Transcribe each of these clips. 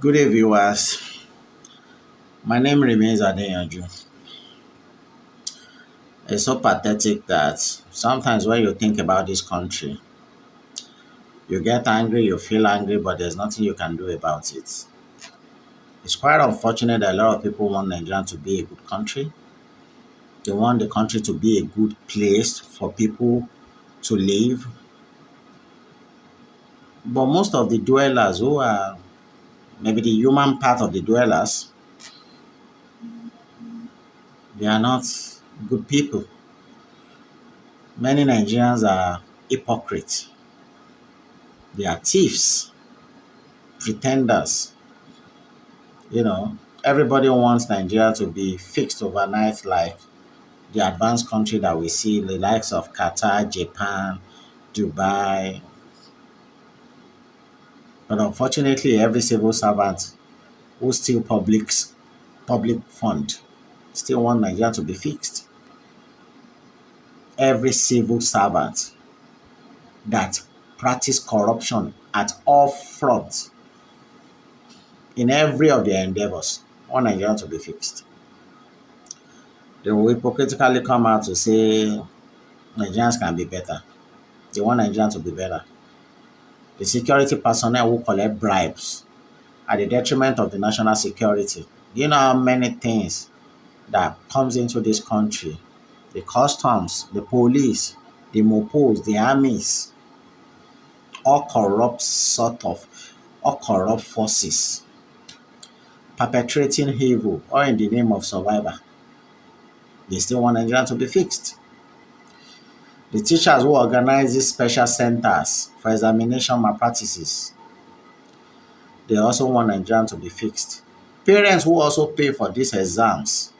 Good day, viewers. My name remains Adeyanju. It's so pathetic that sometimes when you think about this country, you get angry, you feel angry, but there's nothing you can do about it. It's quite unfortunate that a lot of people want Nigeria to be a good country. They want the country to be a good place for people to live. But most of the dwellers who are maybe the human part of the dwellers, they are not good people. Many Nigerians are hypocrites. They are thieves, pretenders. Everybody wants Nigeria to be fixed overnight like the advanced country that we see, the likes of Qatar, Japan, Dubai. But unfortunately, every civil servant who steal public fund still want Nigeria to be fixed. Every civil servant that practice corruption at all fronts in every of their endeavors want Nigeria to be fixed. They will hypocritically come out to say Nigerians can be better. They want Nigeria to be better. The security personnel who collect bribes at the detriment of the national security. Do you know how many things that comes into this country? The customs, the police, the mopos, the armies, all corrupt forces perpetrating evil or in the name of survival. They still want Nigeria to be fixed. The teachers who organize these special centers for examination malpractices, they also want Nigeria to be fixed. Parents who also pay for these exams,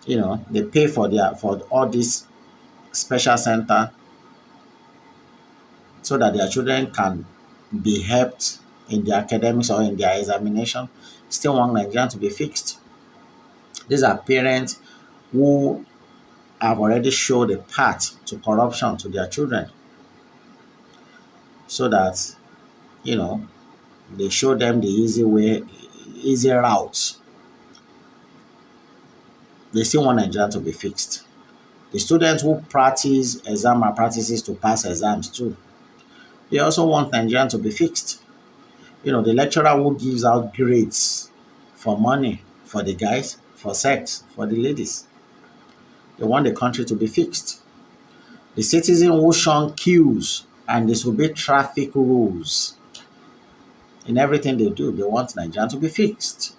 they pay for all these special center so that their children can be helped in their academics or in their examination, still want Nigeria to be fixed. These are parents who have already showed a path to corruption to their children so that, you know, they show them the easy way, easy route. They still want Nigeria to be fixed. The students who practice exam malpractices to pass exams too, they also want Nigeria to be fixed. The lecturer who gives out grades for money for the guys, for sex, for the ladies, they want the country to be fixed. The citizen who shun queues and disobey traffic rules in everything they do, they want Nigeria to be fixed.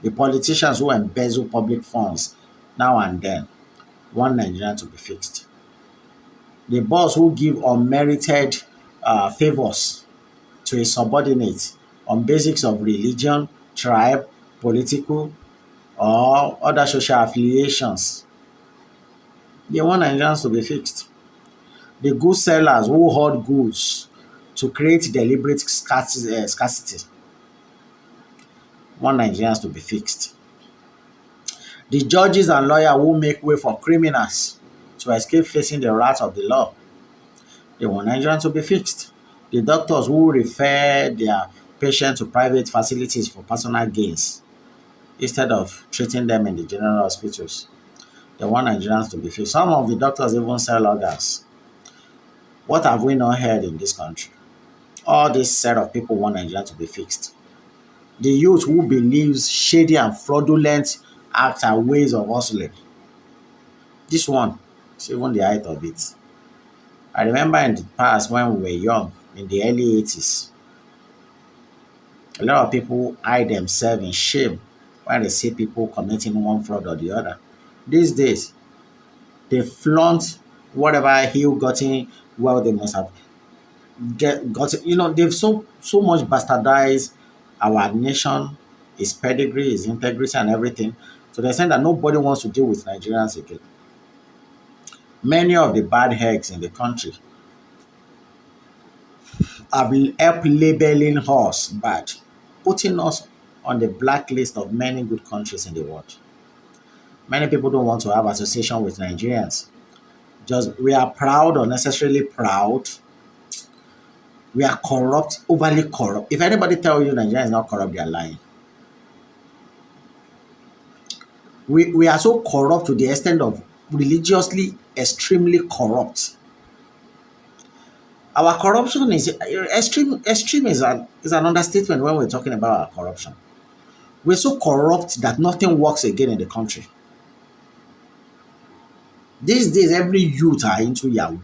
The politicians who embezzle public funds now and then want Nigeria to be fixed. The boss who give unmerited favors to a subordinate on basics of religion, tribe, political, or other social affiliations, they want Nigerians to be fixed. The goods sellers who hoard goods to create deliberate scarcity want Nigerians to be fixed. The judges and lawyers who make way for criminals to escape facing the wrath of the law, they want Nigerians to be fixed. The doctors who refer their patients to private facilities for personal gains instead of treating them in the general hospitals, they want Nigerians to be fixed. Some of the doctors even sell organs. What have we not heard in this country? All this set of people want Nigeria to be fixed. The youth who believes shady and fraudulent acts are ways of hustling. This one is even the height of it. I remember in the past when we were young, in the early 80s, a lot of people hide themselves in shame when they see people committing one fraud or the other. These days, they flaunt whatever ill-gotten wealth they must have gotten. They've so much bastardized our nation, its pedigree, its integrity, and everything. So they're saying that nobody wants to deal with Nigerians again. Many of the bad eggs in the country have helped labeling us bad, putting us on the blacklist of many good countries in the world. Many people don't want to have association with Nigerians. Just we are proud, unnecessarily proud, We are corrupt, overly corrupt. If anybody tell you Nigeria is not corrupt, they are lying. We are so corrupt to the extent of religiously extremely corrupt. Our corruption is extreme. Extreme is an understatement when we're talking about our corruption. We're so corrupt that nothing works again in the country. These days, every youth are into Yahoo.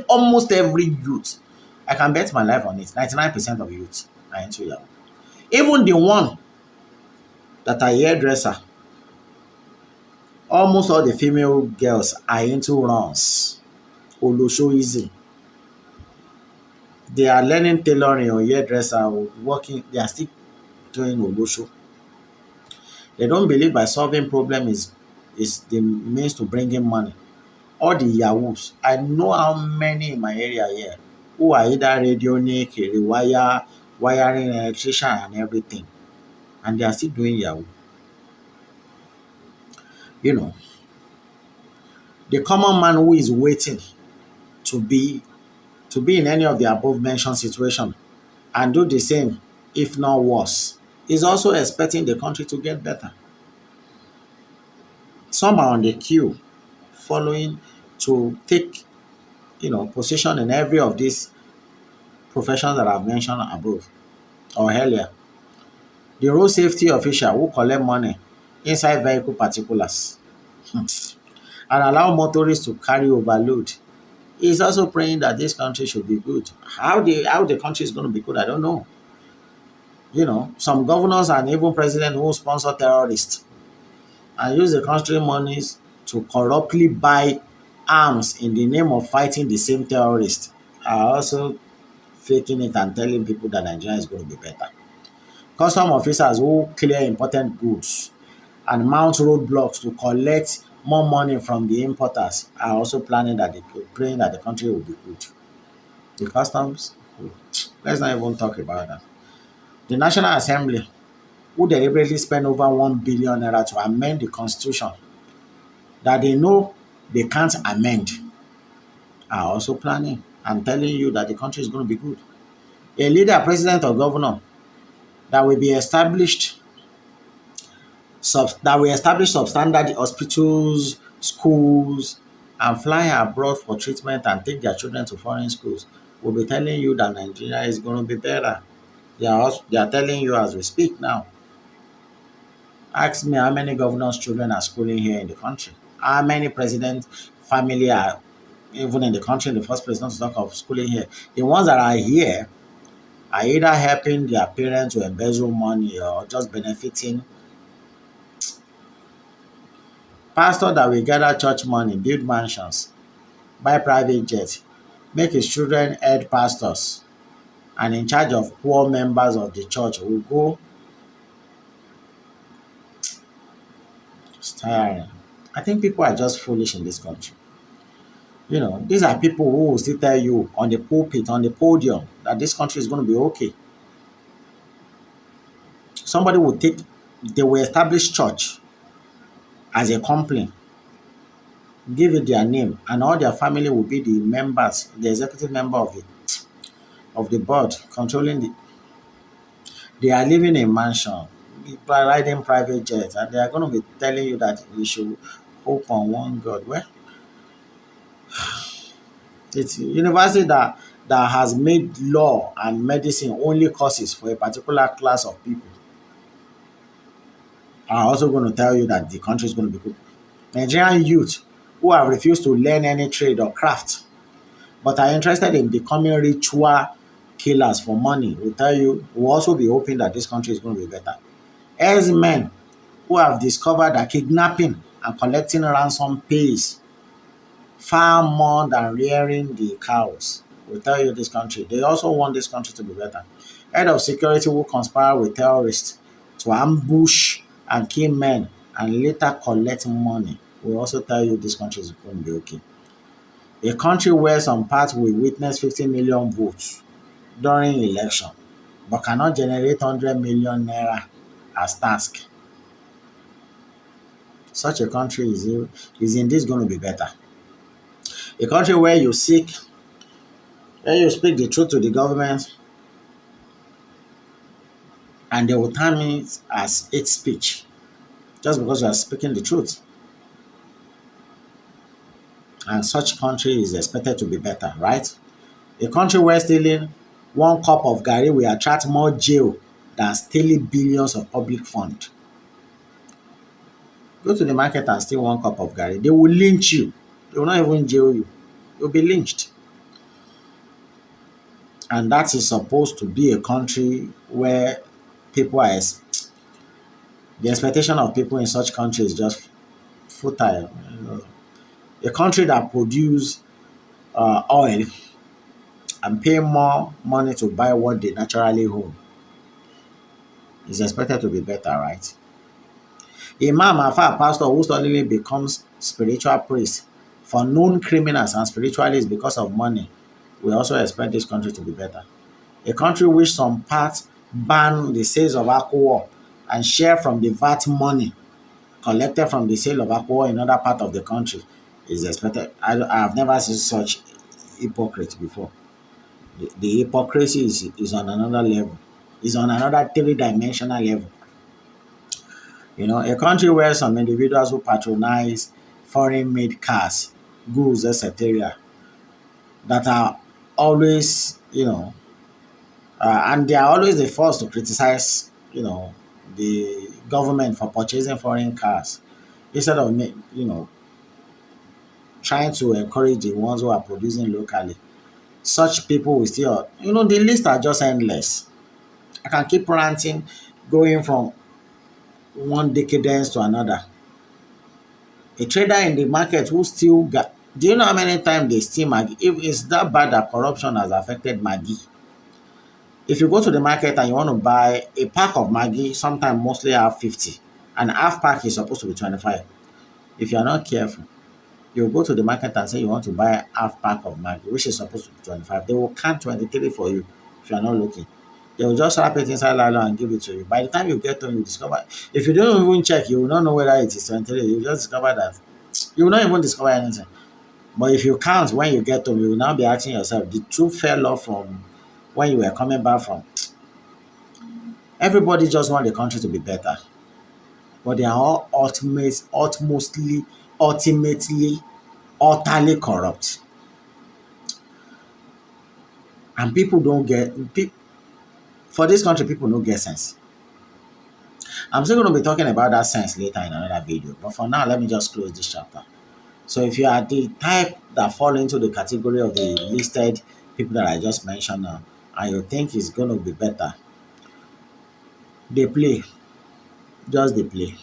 Almost every youth. I can bet my life on it. 99% of youth are into Yahoo. Even the one that are hairdresser, almost all the female girls are into runs. Oloshoism. They are learning tailoring or hairdresser or working. They are still doing Olosho. They don't believe by solving problem is the means to bring in money. All the yahoos, I know how many in my area here who are either radionic, rewire, wiring electrician and everything, and they are still doing yahoo. You know, the common man who is waiting to be in any of the above mentioned situation and do the same, if not worse, is also expecting the country to get better. Some are on the queue following to take position in every of these professions that I've mentioned above or earlier. The road safety official who collect money inside vehicle particulars and allow motorists to carry overload is also praying that this country should be good. How the country is going to be good, I don't know. Some governors and even president who sponsor terrorists and use the country monies to corruptly buy arms in the name of fighting the same terrorists are also faking it and telling people that Nigeria is going to be better. Custom officers who clear important goods and mount roadblocks to collect more money from the importers are also praying that the country will be good. The customs, let's not even talk about that. The National Assembly, who deliberately spend over 1 billion naira to amend the constitution that they know they can't amend, are also planning and telling you that the country is going to be good. A leader, president, or governor that will be established that will establish substandard hospitals, schools, and fly abroad for treatment and take their children to foreign schools will be telling you that Nigeria is going to be better. They are telling you as we speak now. Ask me how many governors' children are schooling here in the country. How many presidents' family are even in the country in the first place, not to talk of schooling here. The ones that are here are either helping their parents to embezzle money or just benefiting. Pastor that will gather church money, build mansions, buy private jets, make his children head pastors, and in charge of poor members of the church will go. It's tiring. I think people are just foolish in this country. These are people who will still tell you on the pulpit, on the podium, that this country is going to be okay. They will establish church as a company, give it their name, and all their family will be the members, the executive member of the board controlling the. They are living in mansion, riding private jets, and they are going to be telling you that you should hope on one God. Well, it's university that has made law and medicine only courses for a particular class of people are also going to tell you that the country is going to be good. Nigerian youth who have refused to learn any trade or craft but are interested in becoming ritual killers for money will also be hoping that this country is going to be better. Men who have discovered that kidnapping and collecting ransom pays far more than rearing the cows will tell you this country. They also want this country to be better. Head of security who conspire with terrorists to ambush and kill men and later collect money will also tell you this country is going to be okay. A country where some parts will witness 50 million votes during election but cannot generate 100 million naira as task. Such a country is indeed going to be better. A country where you seek When you speak the truth to the government and they will term it as hate speech just because you are speaking the truth. And such country is expected to be better, right? A country where stealing one cup of garri will attract more jail than stealing billions of public fund. Go to the market and steal one cup of garri, they will lynch you. They will not even jail you. You'll be lynched. And that is supposed to be a country where people are the expectation of people in such countries is just futile. A country that produce oil and pay more money to buy what they naturally own is expected to be better, right? Imam, Alfa, pastor who suddenly becomes spiritual priest for known criminals and spiritualists because of money, we also expect this country to be better. A country which some parts ban the sales of alcohol and share from the VAT money collected from the sale of alcohol in other part of the country is expected. I have never seen such hypocrisy before. The hypocrisy is on another level. Is on another three-dimensional level. A country where some individuals who patronize foreign-made cars, goods, etc., that are always, and they are always the first to criticize, the government for purchasing foreign cars instead of, trying to encourage the ones who are producing locally. Such people will still, the list are just endless. I can keep ranting, going from one decadence to another. A trader in the market who still got, do you know how many times they steal Maggi? If it's that bad that corruption has affected Maggi. If you go to the market and you want to buy a pack of Maggi, sometimes mostly have 50, and half pack is supposed to be 25. If you are not careful, you go to the market and say you want to buy half pack of Maggi, which is supposed to be 25. They will count 23 for you if you are not looking. They will just wrap it inside nylon and give it to you. By the time you get home, you discover. If you don't even check, you will not know whether it is 23. You just discover that you will not even discover anything. But if you count when you get home, you will now be asking yourself, the two fell off from when you were coming back from. Everybody just want the country to be better, but they are all ultimately, utterly corrupt. And people don't for this country, people don't get sense. I'm still going to be talking about that sense later in another video. But for now, let me just close this chapter. So if you are the type that fall into the category of the listed people that I just mentioned now, and you think it's going to be better, they play. Just they play.